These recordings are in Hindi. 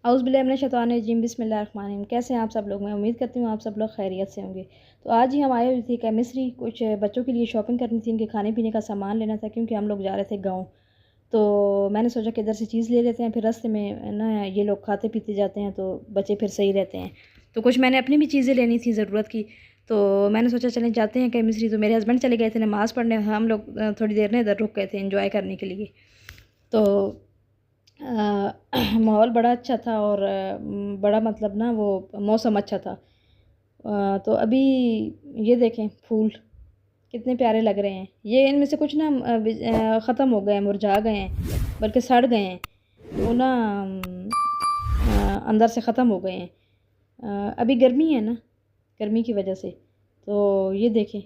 औज़ुबिल्लाहि बिस्मिल्लाहिर्रहमानिर्रहीम। कैसे हैं आप सब लोग? मैं उम्मीद करती हूँ आप सब लोग खैरियत से होंगे। तो आज ही हम आए हुए थे केमिस्ट्री, कुछ बच्चों के लिए शॉपिंग करनी थी, इनके खाने पीने का सामान लेना था क्योंकि हम लोग जा रहे थे गाँव। तो मैंने सोचा कि इधर से चीज़ ले लेते हैं, फिर रास्ते में ना ये लोग खाते पीते जाते हैं तो बच्चे फिर सही रहते हैं। तो कुछ मैंने अपनी भी चीज़ें लेनी थी ज़रूरत की, तो मैंने सोचा चलें जाते हैं केमिस्ट्री। तो मेरे हस्बैंड चले गए थे नमाज़ पढ़ने, हम लोग थोड़ी देर ना इधर रुक गए थे एंजॉय करने के लिए। तो माहौल बड़ा अच्छा था और बड़ा मतलब ना वो मौसम अच्छा था। तो अभी ये देखें फूल कितने प्यारे लग रहे हैं। ये इनमें से कुछ ना ख़त्म हो गए हैं, मुरझा गए हैं, बल्कि सड़ गए हैं। वो ना अंदर से ख़त्म हो गए हैं। अभी गर्मी है ना, गर्मी की वजह से। तो ये देखें,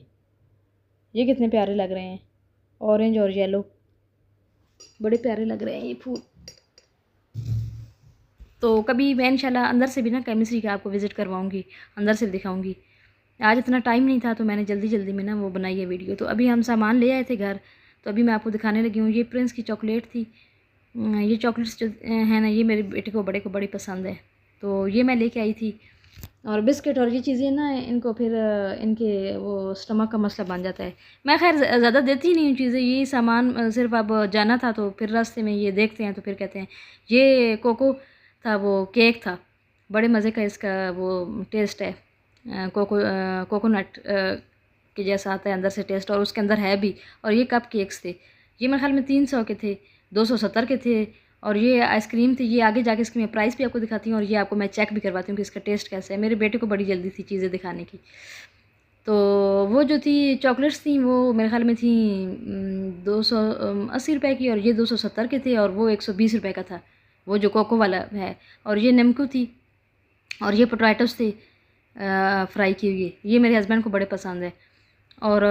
ये कितने प्यारे लग रहे हैं, ऑरेंज और येलो, बड़े प्यारे लग रहे हैं ये फूल। तो कभी मैं इंशाल्लाह अंदर से भी ना केमिस्ट्री का आपको विज़िट करवाऊँगी, अंदर से भी दिखाऊँगी। आज इतना टाइम नहीं था तो मैंने जल्दी जल्दी में ना वो बनाई है वीडियो। तो अभी हम सामान ले आए थे घर, तो अभी मैं आपको दिखाने लगी हूँ। ये प्रिंस की चॉकलेट थी। ये चॉकलेट्स जो है ना, ये मेरे बेटे को बड़ी पसंद है, तो ये मैं लेके आई थी। और बिस्किट और ये चीज़ें ना इनको फिर इनके वो स्टमक का मसला बन जाता है। मैं खैर ज़्यादा देती ही नहीं हूँ चीज़ें, यही सामान सिर्फ अब जाना था तो फिर रास्ते में ये देखते हैं तो फिर कहते हैं। ये कोको था, वो केक था, बड़े मज़े का इसका वो टेस्ट है। कोकोनट के जैसा आता है अंदर से टेस्ट, और उसके अंदर है भी। और ये कप केक्स थे, ये मेरे ख्याल में 300 के थे, 270 के थे। और ये आइसक्रीम थी, ये आगे जाके इसकी मैं प्राइस भी आपको दिखाती हूँ और ये आपको मैं चेक भी करवाती हूँ कि इसका टेस्ट कैसा है। मेरे बेटे को बड़ी जल्दी थी चीज़ें दिखाने की। तो वो जो थी चॉकलेट्स थी वो मेरे ख्याल में थी 280 रुपए की, और ये 270 के थे, और वो 120 रुपए का था, वो जो कोको वाला है। और ये निम्को थी, और ये पोटैटोस थे फ्राई किए हुए, ये मेरे हस्बैंड को बड़े पसंद है। और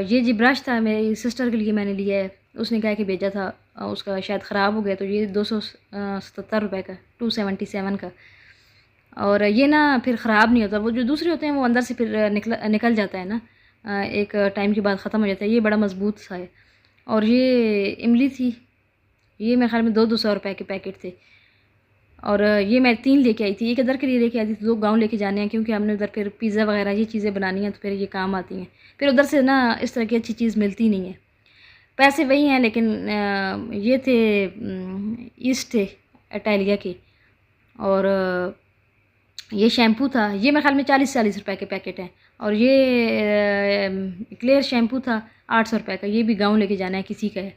ये जी ब्रश था, मेरी सिस्टर के लिए मैंने लिया है, उसने कहा कि भेजा था, उसका शायद ख़राब हो गया, तो ये 277 रुपये का, 277 का। और ये ना फिर ख़राब नहीं होता, वो जो दूसरे होते हैं वो अंदर से फिर निकल जाता है ना, एक टाइम के बाद ख़त्म हो जाता है। ये बड़ा मज़बूत सा है। और ये इमली थी, ये मेरे ख्याल में 200 रुपये के पैकेट थे। और ये मैं 3 लेके आई थी, एक इधर के लिए लेके आई थी, 2 गाँव लेके जाने हैं क्योंकि हमने उधर फिर पिज़्ज़ा वगैरह ये चीज़ें बनानी हैं, तो फिर ये काम आती हैं। फिर उधर से ना इस तरह की अच्छी चीज़ मिलती नहीं है। पैसे वही हैं, लेकिन ये थे ईस्ट थे इटालिया के। और ये शैम्पू था, ये मेरे ख्याल में 40-40 रुपए के पैकेट हैं। और ये क्लियर शैम्पू था 800 रुपये का, ये भी गाँव लेके जाना है किसी का है,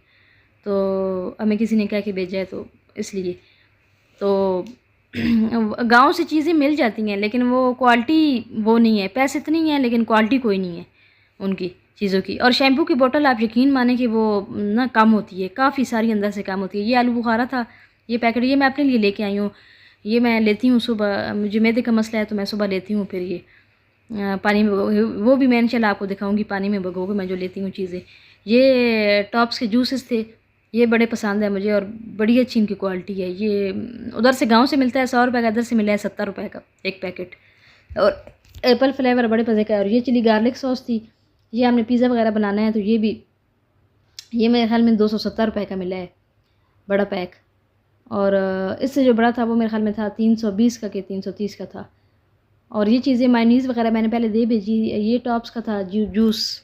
तो हमें किसी ने कहा कि भेजा है तो इसलिए। तो गाँव से चीज़ें मिल जाती हैं, लेकिन वो क्वालिटी वो नहीं है। पैसे तो नहीं है लेकिन क्वालिटी कोई नहीं है उनकी चीज़ों की। और शैम्पू की बोतल आप यकीन माने कि वो ना कम होती है, काफ़ी सारी अंदर से कम होती है। ये आलू बुखारा था, ये पैकेट, ये मैं अपने लिए लेके आई हूँ। ये मैं लेती हूँ सुबह, मुझे मैदे का मसला है तो मैं सुबह लेती हूँ। फिर ये पानी में वो भी मैं इंशाल्लाह आपको दिखाऊंगी, पानी में भिगो के मैं जो लेती हूँ चीज़ें। ये टॉप्स के जूसेस थे, ये बड़े पसंद है मुझे और बड़ी अच्छी इनकी क्वालिटी है। ये उधर से गाँव से मिलता है 100 रुपये का, इधर से मिला है 70 रुपये का एक पैकेट। और एप्पल फ्लेवर बड़े मज़े का है। और ये चिली गार्लिक सॉस थी, ये हमने पिज़्ज़ा वगैरह बनाना है तो ये भी, ये मेरे ख्याल में 270 रुपये का मिला है बड़ा पैक। और इससे जो बड़ा था वो मेरे ख्याल में था 320 का कि 330 का था। और ये चीज़ें मायोनीज़ वगैरह मैंने पहले दे भेजी। ये टॉप्स का था जूस,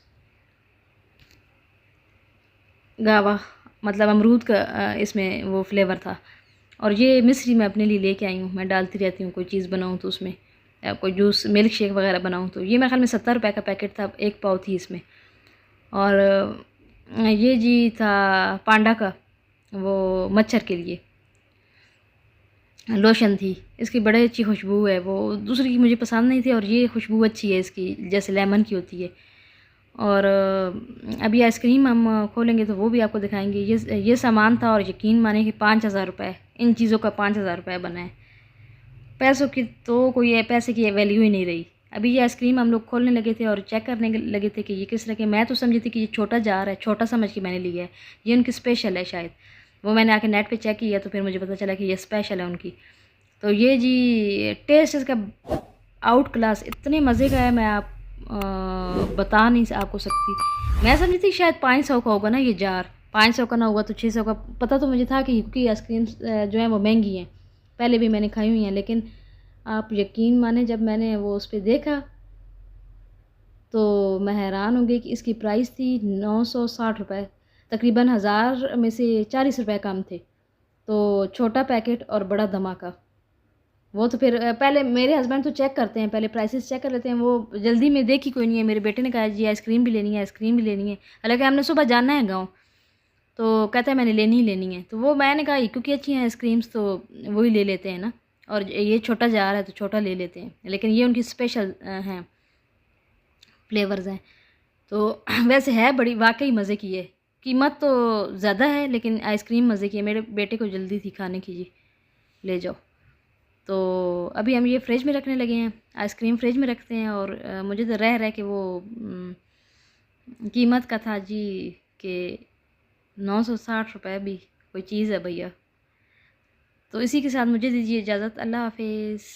गावा मतलब अमरूद का इसमें वो फ्लेवर था। और ये मिश्री मैं अपने लिए लेके आई हूँ, मैं डालती रहती हूँ कोई चीज़ बनाऊँ तो उसमें, कोई जूस मिल्क शेक वगैरह बनाऊँ तो। ये मेरे ख्याल में 70 रुपये का पैकेट था, एक पाव थी इसमें। और ये जी था पांडा का वो मच्छर के लिए लोशन थी, इसकी बड़ी अच्छी खुशबू है, वो दूसरी की मुझे पसंद नहीं थी और ये खुशबू अच्छी है इसकी, जैसे लेमन की होती है। और अभी आइसक्रीम हम खोलेंगे तो वो भी आपको दिखाएंगे। ये सामान था और यकीन माने कि 5000 रुपये, इन चीज़ों का 5000 रुपये बना है। पैसों की तो कोई पैसे की वैल्यू ही नहीं रही। अभी ये आइसक्रीम हम लोग खोलने लगे थे और चेक करने लगे थे कि ये किस तरह के, मैं तो समझी थी कि ये छोटा जार है, छोटा समझ के मैंने लिया है, ये उनकी स्पेशल है शायद। वो मैंने आके नेट पे चेक किया तो फिर मुझे पता चला कि ये स्पेशल है उनकी। तो ये जी टेस्ट इसका आउट क्लास, इतने मज़े का है, मैं आप बता नहीं आपको सकती। मैं समझी थी शायद 500 का होगा ना ये जार, 500 का ना होगा तो 600 का। पता तो मुझे था कि आइसक्रीम जो है वो महंगी हैं, पहले भी मैंने खाई हुई हैं, लेकिन आप यकीन माने जब मैंने वो उस पर देखा तो मैं हैरान हो गई कि इसकी प्राइस थी 960 रुपये, तकरीबन 1000 में से 40 रुपये कम थे। तो छोटा पैकेट और बड़ा धमाका। वो तो फिर पहले मेरे हस्बैंड तो चेक करते हैं, पहले प्राइसेस चेक कर लेते हैं। वो जल्दी में देखी कोई नहीं है। मेरे बेटे ने कहा जी आइसक्रीम भी लेनी है, आइसक्रीम भी लेनी है, हालांकि हमने सुबह जाना है गाँव, तो कहता है मैंने लेनी ही लेनी है। तो वो मैंने कहा क्योंकि अच्छी हैं आइसक्रीम्स तो वही ले लेते हैं ना, और ये छोटा जार है तो छोटा ले लेते हैं, लेकिन ये उनकी स्पेशल हैं, फ्लेवर्स हैं। तो वैसे है बड़ी वाकई मज़े की है। कीमत तो ज़्यादा है लेकिन आइसक्रीम मज़े की है। मेरे बेटे को जल्दी थी खाने की, जी ले जाओ। तो अभी हम ये फ्रिज में रखने लगे हैं, आइसक्रीम फ्रिज में रखते हैं। और मुझे तो रह रहा कि वो कीमत का था जी कि 960 रुपये भी कोई चीज़ है भैया। तो इसी के साथ मुझे दीजिए इजाज़त। अल्लाह हाफिज़।